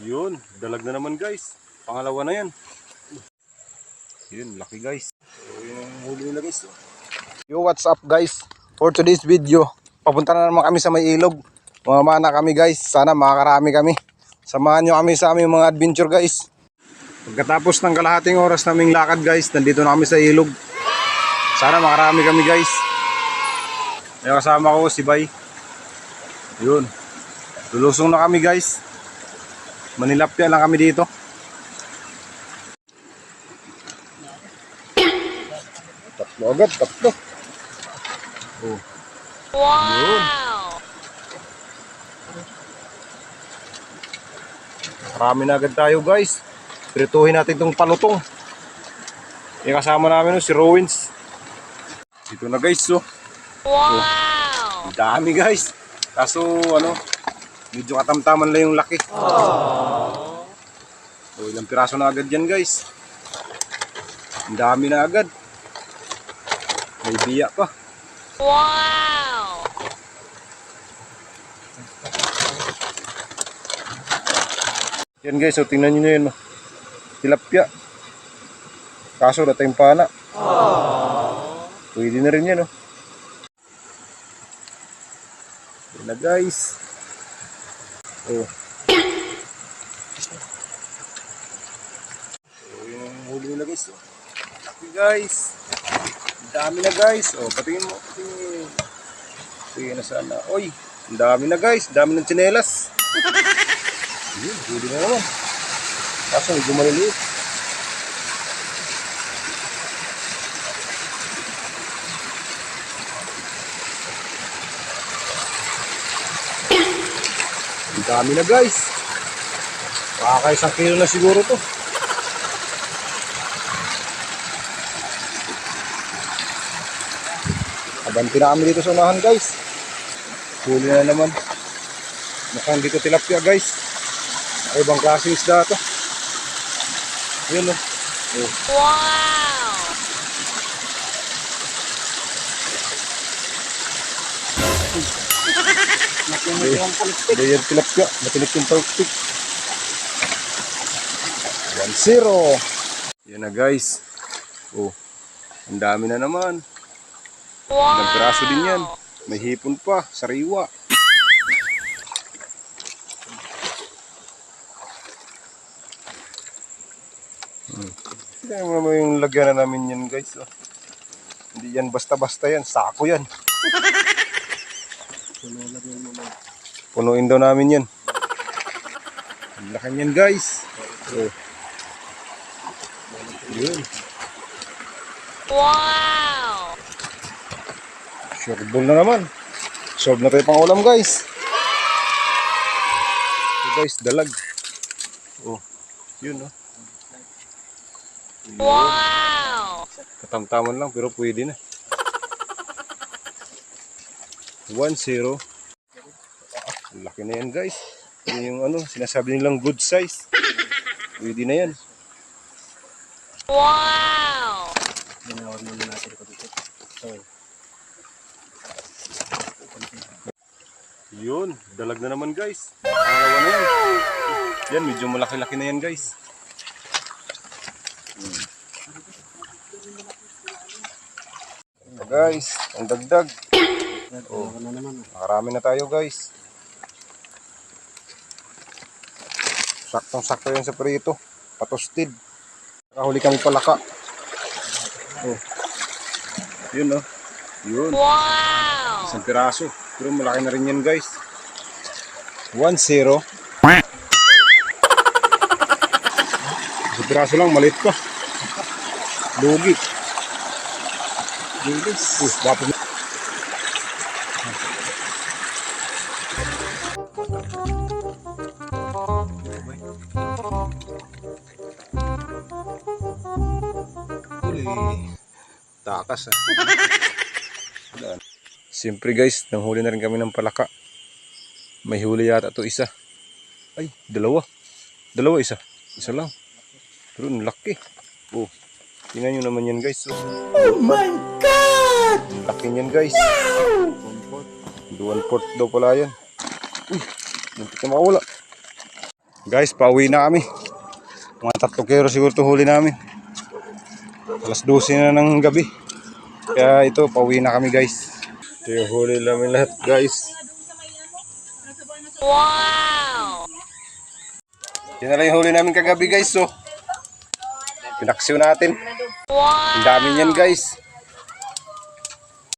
Yun, dalag na naman guys. Pangalawa na yan. Yun, laki guys. So, yun ang huli nila guys. Yo, what's up guys? For today's video, papunta na naman kami sa may ilog. Mamana kami guys. Sana makakarami kami. Samahan nyo kami sa aming mga adventure guys. Pagkatapos ng kalahating oras naming lakad guys, nandito na kami sa ilog. Sana makarami kami guys. May kasama ko si Bay. Yun. Lulusong na kami guys. Manilapya lang kami dito. Tatlo agad, tatlo. Oh. Wow! Yun. Marami na agad tayo guys. Prituhin natin itong palutong. Yung kasama namin si Rowins. Dito na guys. Oh. Wow! Ang dami guys. Kaso medyo katamtaman lang yung laki. So, ilang piraso na agad yan guys. Ang dami na agad. May biya pa. Wow! Yan guys, so tingnan nyo yun. Tilapia. Kaso dati yung pana. Pwede na rin yan. Yan na guys. Oh. So yun ang huli nila guys. Laki guys. Ang dami na guys. Oh, patingin mo. Patingin na sana. Oy, ang dami na guys. Ang dami ng tsinelas. Yun, huli na naman. Kaso medyo maliliit. Ang dami na guys. Baka isang kilo na siguro to. Abanti na kami dito sa unahan guys. Huli na naman. Mukhang dito tilapia guys. Ay, ibang klaseng isda to. Ayun o. Oh. Wow! Hindi yan tilapia. Matinik yung palpik. 1-0. Yan na guys. Oh. Ang dami na naman. Wow! Nagpiraso din yan. May hipon pa. Sariwa. Tignan mo naman yung lagyan na namin yan guys. Oh. Hindi yan basta-basta yan. Sako yan. Punuin daw namin yan. Ang laki yan guys. Oh. Yun. Wow! Sure ball na naman. Solve na tayo pang ulam guys. So guys, dalag. Oh. Yun oh. Wow! Katamtaman lang pero pwede na. 1-0. Ang laki na yan guys. Yun yung sinasabi nilang good size. Pwede na yan. Wow! Yun, dalag na naman guys. Pangalawa na yan. Yan, medyo malaki-laki na yan guys. Guys, ang dagdag. Oh, makarami na tayo guys. Saktong-sakto yan sa prito. Patostid. Nakahuli kami palaka. Oh. Yun oh. Yun. Wow! Isang piraso. Pero malaki na rin yan guys. 1-0. Isang piraso lang, maliit pa. Lugi. Dapat takas ah. Siyempre guys, nanghuli na rin kami ng palaka. May huli yata to isa. Ay, dalawa. Dalawa isa. Isa lang. Pero laki. Oh, tingnan nyo naman yan guys. Oh my God! Laki niyan guys. Wow! 1/4 daw pala yan. Uy, muntik na makawala. Guys, pauwi na kami. Mga 3 kilo siguro ito huli namin. Alas 12 na ng gabi. Kaya ito, pauwi na kami guys. Ito yung huli namin lahat guys. Wow! Yan na lang yung huli namin kagabi guys. So, pinaksiw natin. Wow! Ang dami niyan guys.